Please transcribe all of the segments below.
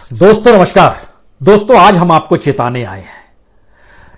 दोस्तों नमस्कार। दोस्तों आज हम आपको चेताने आए हैं,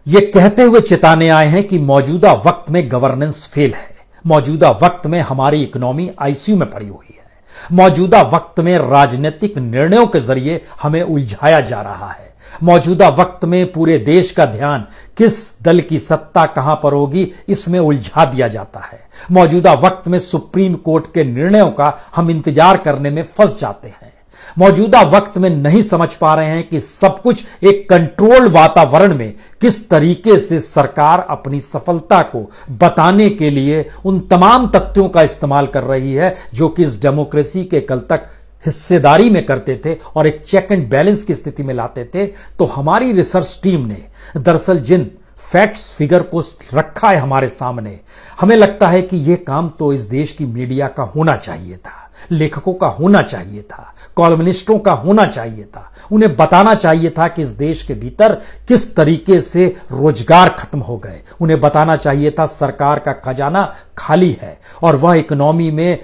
यह कहते हुए चेताने आए हैं कि मौजूदा वक्त में गवर्नेंस फेल है, मौजूदा वक्त में हमारी इकोनॉमी आईसीयू में पड़ी हुई है, मौजूदा वक्त में राजनीतिक निर्णयों के जरिए हमें उलझाया जा रहा है, मौजूदा वक्त में पूरे देश का ध्यान किस दल की सत्ता कहां पर होगी इसमें उलझा दिया जाता है, मौजूदा वक्त में सुप्रीम कोर्ट के निर्णयों का हम इंतजार करने में फंस जाते हैं, मौजूदा वक्त में नहीं समझ पा रहे हैं कि सब कुछ एक कंट्रोल्ड वातावरण में किस तरीके से सरकार अपनी सफलता को बताने के लिए उन तमाम तथ्यों का इस्तेमाल कर रही है जो कि इस डेमोक्रेसी के कल तक हिस्सेदारी में करते थे और एक चेक एंड बैलेंस की स्थिति में लाते थे। तो हमारी रिसर्च टीम ने दरअसल जिन फैक्ट्स फिगर को रखा है हमारे सामने, हमें लगता है कि यह काम तो इस देश की मीडिया का होना चाहिए था, लेखकों का होना चाहिए था, कॉलमनिस्टों का होना चाहिए था। उन्हें बताना चाहिए था कि इस देश के भीतर किस तरीके से रोजगार खत्म हो गए, उन्हें बताना चाहिए था सरकार का खजाना खाली है और वह इकोनॉमी में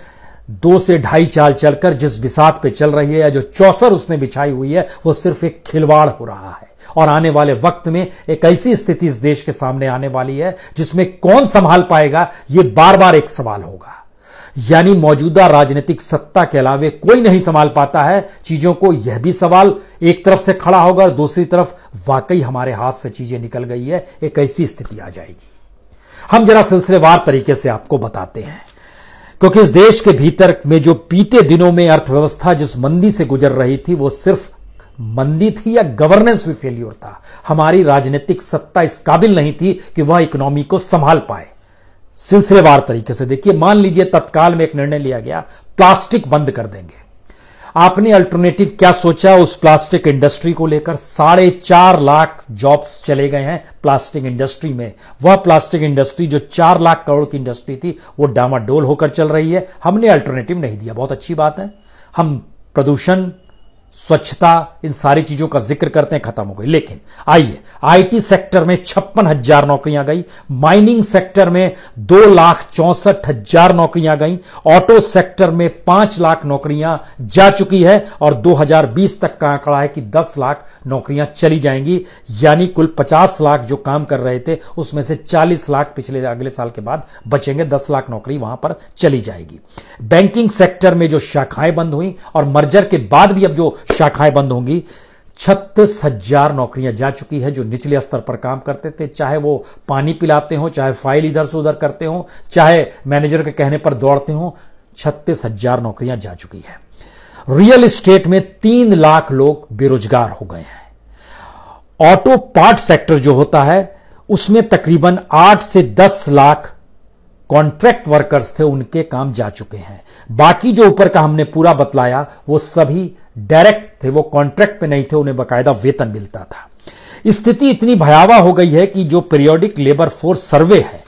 2 से 2.5 चाल चलकर जिस बिसात पे चल रही है या जो चौसर उसने बिछाई हुई है वो सिर्फ एक खिलवाड़ हो रहा है। और आने वाले वक्त में एक ऐसी स्थिति इस देश के सामने आने वाली है जिसमें कौन संभाल पाएगा, यह बार बार एक सवाल होगा। यानी मौजूदा राजनीतिक सत्ता के अलावे कोई नहीं संभाल पाता है चीजों को। यह भी सवाल एक तरफ से खड़ा होगा और दूसरी तरफ वाकई हमारे हाथ से चीजें निकल गई है, एक ऐसी स्थिति आ जाएगी। हम जरा सिलसिलेवार तरीके से आपको बताते हैं, क्योंकि इस देश के भीतर में जो बीते दिनों में अर्थव्यवस्था जिस मंदी से गुजर रही थी वो सिर्फ मंदी थी या गवर्नेंस भी फेल्योर था। हमारी राजनीतिक सत्ता इस काबिल नहीं थी कि वह इकोनॉमी को संभाल पाए। सिलसिलेवार तरीके से देखिए, मान लीजिए तत्काल में एक निर्णय लिया गया, प्लास्टिक बंद कर देंगे। आपने अल्टरनेटिव क्या सोचा उस प्लास्टिक इंडस्ट्री को लेकर? 4.5 लाख जॉब्स चले गए हैं प्लास्टिक इंडस्ट्री में। वह प्लास्टिक इंडस्ट्री जो 4 लाख करोड़ की इंडस्ट्री थी वो डामाडोल होकर चल रही है। हमने अल्टरनेटिव नहीं दिया, बहुत अच्छी बात है। हम प्रदूषण, स्वच्छता, इन सारी चीजों का जिक्र करते हैं, खत्म हो गई। लेकिन आइए, आईटी सेक्टर में 56,000 नौकरियां गई, माइनिंग सेक्टर में 2,64,000 नौकरियां गई, ऑटो सेक्टर में 5 लाख नौकरियां जा चुकी है और 2020 तक का आंकड़ा है कि 10 लाख नौकरियां चली जाएंगी। यानी कुल 50 लाख जो काम कर रहे थे उसमें से 40 लाख पिछले अगले साल के बाद बचेंगे, 10 लाख नौकरी वहां पर चली जाएगी। बैंकिंग सेक्टर में जो शाखाएं बंद हुई और मर्जर के बाद भी अब जो शाखाएं बंद होंगी, 36,000 नौकरियां जा चुकी है जो निचले स्तर पर काम करते थे, चाहे वो पानी पिलाते हो, चाहे फाइल इधर से उधर करते हो, चाहे मैनेजर के कहने पर दौड़ते हो। 36,000 नौकरियां जा चुकी है। रियल एस्टेट में 3 लाख लोग बेरोजगार हो गए हैं। ऑटो पार्ट सेक्टर जो होता है उसमें तकरीबन 8 से 10 लाख कॉन्ट्रैक्ट वर्कर्स थे, उनके काम जा चुके हैं। बाकी जो ऊपर का हमने पूरा बतलाया वो सभी डायरेक्ट थे, वो कॉन्ट्रैक्ट पे नहीं थे, उन्हें बकायदा वेतन मिलता था। स्थिति इतनी भयावह हो गई है कि जो पीरियोडिक लेबर फोर्स सर्वे है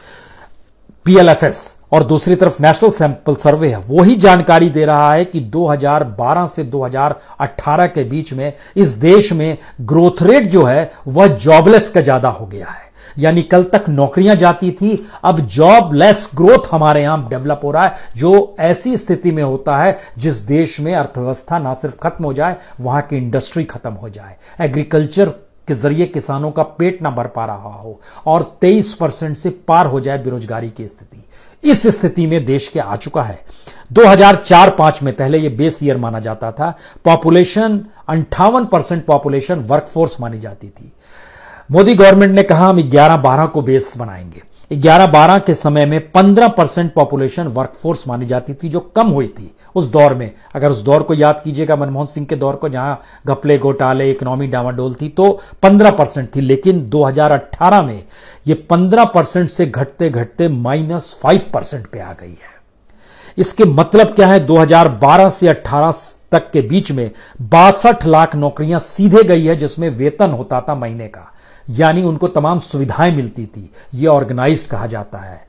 पीएलएफएस और दूसरी तरफ नेशनल सैंपल सर्वे है, वही जानकारी दे रहा है कि 2012 से 2018 के बीच में इस देश में ग्रोथ रेट जो है वह जॉबलेस का ज्यादा हो गया है। यानी कल तक नौकरियां जाती थी, अब जॉबलेस ग्रोथ हमारे यहां डेवलप हो रहा है, जो ऐसी स्थिति में होता है जिस देश में अर्थव्यवस्था ना सिर्फ खत्म हो जाए, वहां की इंडस्ट्री खत्म हो जाए, एग्रीकल्चर के जरिए किसानों का पेट ना भर पा रहा हो और 23% से पार हो जाए बेरोजगारी की स्थिति। इस स्थिति में देश के आ चुका है। 2004-5 में, पहले यह बेस ईयर माना जाता था, पॉपुलेशन 58% पॉपुलेशन वर्कफोर्स मानी जाती थी। मोदी गवर्नमेंट ने कहा हम 11-12 को बेस बनाएंगे। 11-12 के समय में 15% पॉपुलेशन वर्कफोर्स मानी जाती थी, जो कम हुई थी उस दौर में। अगर उस दौर को याद कीजिएगा, मनमोहन सिंह के दौर को, जहां घपले घोटाले, इकोनॉमी डामाडोल थी, तो 15% थी। लेकिन 2018 में ये 15% से घटते घटते -5% पे आ गई है। इसके मतलब क्या है? 2012 से 18 तक के बीच में 62 लाख नौकरियां सीधे गई है जिसमें वेतन होता था महीने का, यानी उनको तमाम सुविधाएं मिलती थी। यह ऑर्गेनाइज्ड कहा जाता है,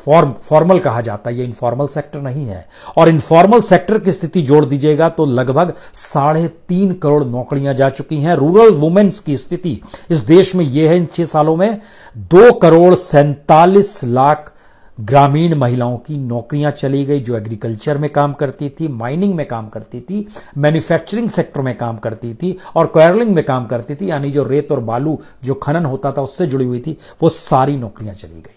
फॉर्मल कहा जाता है, यह इनफॉर्मल सेक्टर नहीं है। और इनफॉर्मल सेक्टर की स्थिति जोड़ दीजिएगा तो लगभग 3.5 करोड़ नौकरियां जा चुकी हैं। रूरल वुमेन्स की स्थिति इस देश में यह है, इन 6 सालों में 2 करोड़ 47 लाख ग्रामीण महिलाओं की नौकरियां चली गई, जो एग्रीकल्चर में काम करती थी, माइनिंग में काम करती थी, मैन्युफैक्चरिंग सेक्टर में काम करती थी और क्वायरलिंग में काम करती थी, यानी जो रेत और बालू जो खनन होता था उससे जुड़ी हुई थी, वो सारी नौकरियां चली गई।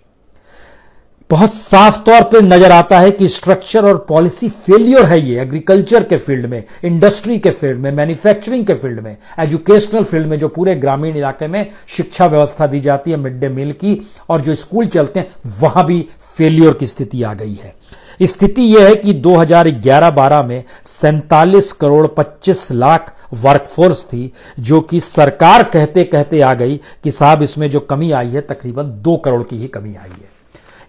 बहुत साफ तौर पे नजर आता है कि स्ट्रक्चर और पॉलिसी फेलियर है ये, एग्रीकल्चर के फील्ड में, इंडस्ट्री के फील्ड में, मैन्युफैक्चरिंग के फील्ड में, एजुकेशनल फील्ड में, जो पूरे ग्रामीण इलाके में शिक्षा व्यवस्था दी जाती है मिड डे मील की, और जो स्कूल चलते हैं, वहां भी फेलियर की स्थिति आ गई है। स्थिति यह है कि 2011-12 में 47 करोड़ 25 लाख वर्कफोर्स थी, जो कि सरकार कहते कहते आ गई कि साहब इसमें जो कमी आई है तकरीबन 2 करोड़ की ही कमी आई है।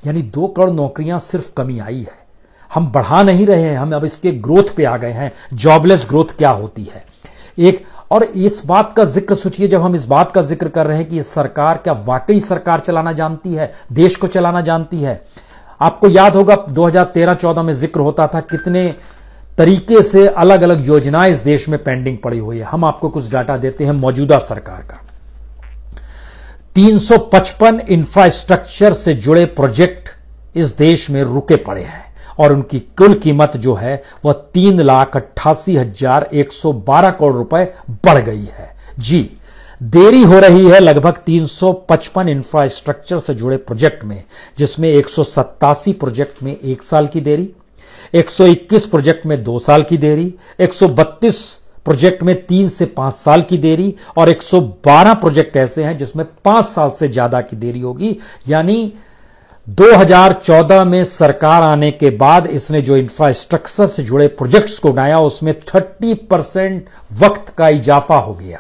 यानी 2 करोड़ नौकरियां सिर्फ कमी आई है, हम बढ़ा नहीं रहे हैं, हम अब इसके ग्रोथ पे आ गए हैं। जॉबलेस ग्रोथ क्या होती है एक, और इस बात का जिक्र सोचिए, जब हम इस बात का जिक्र कर रहे हैं कि ये सरकार क्या वाकई सरकार चलाना जानती है, देश को चलाना जानती है। आपको याद होगा 2013-14 में जिक्र होता था कितने तरीके से अलग अलग योजनाएं इस देश में पेंडिंग पड़ी हुई है। हम आपको कुछ डाटा देते हैं मौजूदा सरकार का। 355 इंफ्रास्ट्रक्चर से जुड़े प्रोजेक्ट इस देश में रुके पड़े हैं और उनकी कुल कीमत जो है वह 3,88,112 करोड़ रुपए बढ़ गई है। जी, देरी हो रही है लगभग 355 इंफ्रास्ट्रक्चर से जुड़े प्रोजेक्ट में, जिसमें 187 प्रोजेक्ट में 1 साल की देरी, 121 प्रोजेक्ट में 2 साल की देरी, 132 प्रोजेक्ट में 3 से 5 साल की देरी और 112 प्रोजेक्ट ऐसे हैं जिसमें 5 साल से ज्यादा की देरी होगी। यानी 2014 में सरकार आने के बाद इसने जो इंफ्रास्ट्रक्चर से जुड़े प्रोजेक्ट्स को बनाया उसमें 30% वक्त का इजाफा हो गया,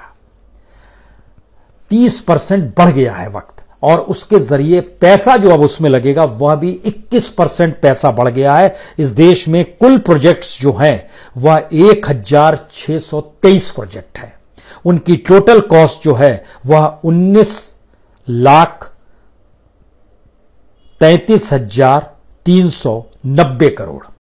30% बढ़ गया है वक्त, और उसके जरिए पैसा जो अब उसमें लगेगा वह भी 21% पैसा बढ़ गया है। इस देश में कुल प्रोजेक्ट्स जो हैं वह 1623 प्रोजेक्ट है। उनकी टोटल कॉस्ट जो है वह 19,33,390 करोड़।